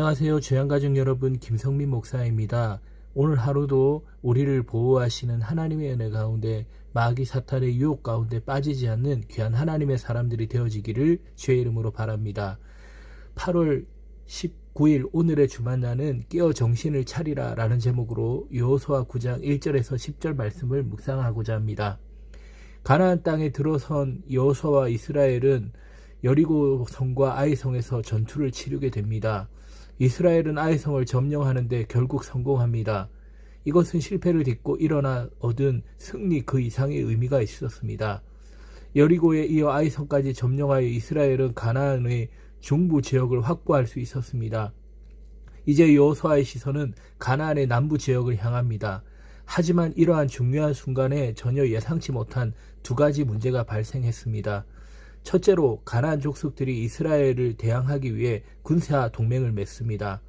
안녕하세요. 죄양가족 여러분, 김성민 목사입니다. 오늘 하루도 우리를 보호하시는 하나님의 은혜 가운데 마귀 사탄의 유혹 가운데 빠지지 않는 귀한 하나님의 사람들이 되어지기를 주의 이름으로 바랍니다. 8월 19일 오늘의 주만나는 깨어 정신을 차리라 라는 제목으로 여호수아 9장 1절에서 10절 말씀을 묵상하고자 합니다. 가나안 땅에 들어선 여호수아와 이스라엘은 여리고 성과 아이성에서 전투를 치르게 됩니다. 이스라엘은 아이성을 점령하는데 결국 성공합니다. 이것은 실패를 딛고 일어나 얻은 승리 그 이상의 의미가 있었습니다. 여리고에 이어 아이성까지 점령하여 이스라엘은 가나안의 중부 지역을 확보할 수 있었습니다. 이제 여호수아의 시선은 가나안의 남부 지역을 향합니다. 하지만 이러한 중요한 순간에 전혀 예상치 못한 두 가지 문제가 발생했습니다. 첫째로 가나안 족속들이 이스라엘을 대항하기 위해 군사 동맹을 맺습니다.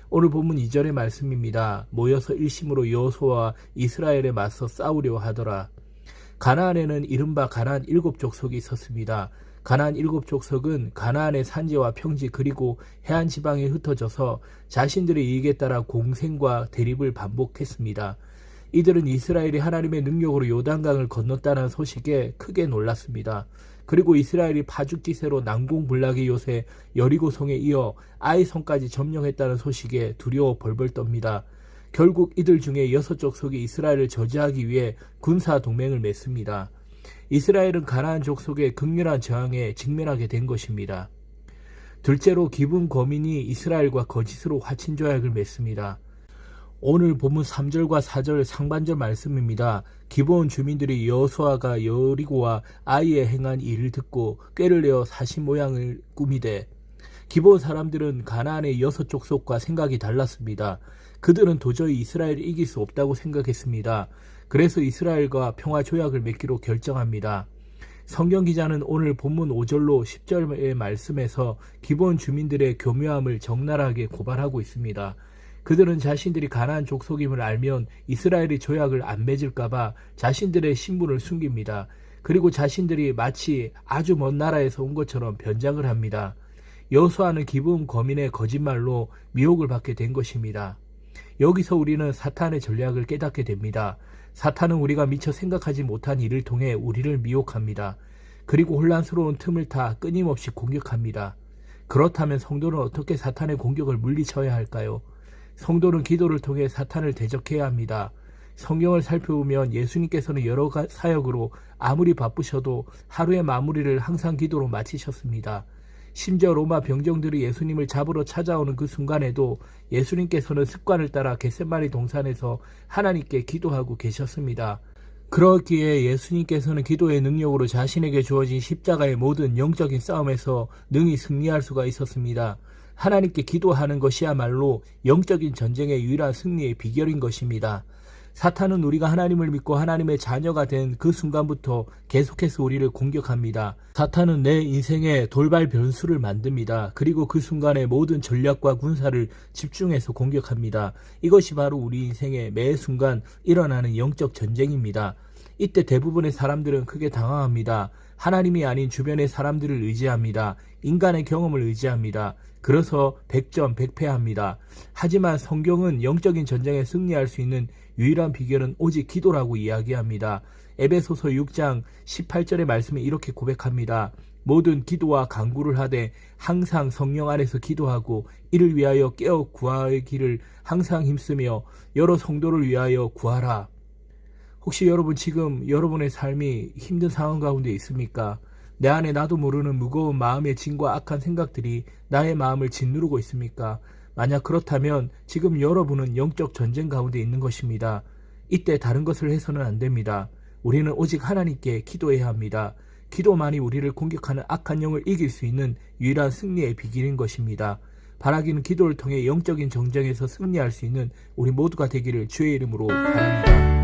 오늘 본문 2절의 말씀입니다. 모여서 일심으로 여호수아와 이스라엘에 맞서 싸우려 하더라. 가나안에는 이른바 가나안 7족속이 있었습니다. 가나안 7족속은 가나안의 산지와 평지 그리고 해안 지방에 흩어져서 자신들의 이익에 따라 공생과 대립을 반복했습니다. 이들은 이스라엘이 하나님의 능력으로 요단강을 건넜다는 소식에 크게 놀랐습니다. 그리고 이스라엘이 파죽지세로 난공불락의 요새 여리고성에 이어 아이성까지 점령했다는 소식에 두려워 벌벌 떱니다. 결국 이들 중에 6족속이 이스라엘을 저지하기 위해 군사 동맹을 맺습니다. 이스라엘은 가나안 족속의 극렬한 저항에 직면하게 된 것입니다. 둘째로 기브온 거민이 이스라엘과 거짓으로 화친조약을 맺습니다. 오늘 본문 3절과 4절 상반절 말씀입니다. 기브온 주민들이 여호수아가 여리고와 아이에 행한 일을 듣고 꾀를 내어 사신 모양을 꾸미되, 기브온 사람들은 가나안의 6족속과 생각이 달랐습니다. 그들은 도저히 이스라엘을 이길 수 없다고 생각했습니다. 그래서 이스라엘과 평화 조약을 맺기로 결정합니다. 성경 기자는 오늘 본문 5절로 10절의 말씀에서 기브온 주민들의 교묘함을 적나라하게 고발하고 있습니다. 그들은 자신들이 가나안 족속임을 알면 이스라엘이 조약을 안 맺을까봐 자신들의 신분을 숨깁니다. 그리고 자신들이 마치 아주 먼 나라에서 온 것처럼 변장을 합니다. 여호수아는 기브온 거민의 거짓말로 미혹을 받게 된 것입니다. 여기서 우리는 사탄의 전략을 깨닫게 됩니다. 사탄은 우리가 미처 생각하지 못한 일을 통해 우리를 미혹합니다. 그리고 혼란스러운 틈을 타 끊임없이 공격합니다. 그렇다면 성도는 어떻게 사탄의 공격을 물리쳐야 할까요? 성도는 기도를 통해 사탄을 대적해야 합니다. 성경을 살펴보면 예수님께서는 여러 사역으로 아무리 바쁘셔도 하루의 마무리를 항상 기도로 마치셨습니다. 심지어 로마 병정들이 예수님을 잡으러 찾아오는 그 순간에도 예수님께서는 습관을 따라 겟세마니 동산에서 하나님께 기도하고 계셨습니다. 그렇기에 예수님께서는 기도의 능력으로 자신에게 주어진 십자가의 모든 영적인 싸움에서 능히 승리할 수가 있었습니다. 하나님께 기도하는 것이야말로 영적인 전쟁의 유일한 승리의 비결인 것입니다. 사탄은 우리가 하나님을 믿고 하나님의 자녀가 된 그 순간부터 계속해서 우리를 공격합니다. 사탄은 내 인생에 돌발 변수를 만듭니다. 그리고 그 순간에 모든 전략과 군사를 집중해서 공격합니다. 이것이 바로 우리 인생의 매 순간 일어나는 영적 전쟁입니다. 이때 대부분의 사람들은 크게 당황합니다. 하나님이 아닌 주변의 사람들을 의지합니다. 인간의 경험을 의지합니다. 그래서 100점 100패합니다. 하지만 성경은 영적인 전쟁에 승리할 수 있는 유일한 비결은 오직 기도라고 이야기합니다. 에베소서 6장 18절의 말씀에 이렇게 고백합니다. 모든 기도와 간구를 하되 항상 성령 안에서 기도하고 이를 위하여 깨어 구하기를 항상 힘쓰며 여러 성도를 위하여 구하라. 혹시 여러분 지금 여러분의 삶이 힘든 상황 가운데 있습니까? 내 안에 나도 모르는 무거운 마음의 짐과 악한 생각들이 나의 마음을 짓누르고 있습니까? 만약 그렇다면 지금 여러분은 영적 전쟁 가운데 있는 것입니다. 이때 다른 것을 해서는 안 됩니다. 우리는 오직 하나님께 기도해야 합니다. 기도만이 우리를 공격하는 악한 영을 이길 수 있는 유일한 승리의 비결인 것입니다. 바라기는 기도를 통해 영적인 전쟁에서 승리할 수 있는 우리 모두가 되기를 주의 이름으로 바랍니다.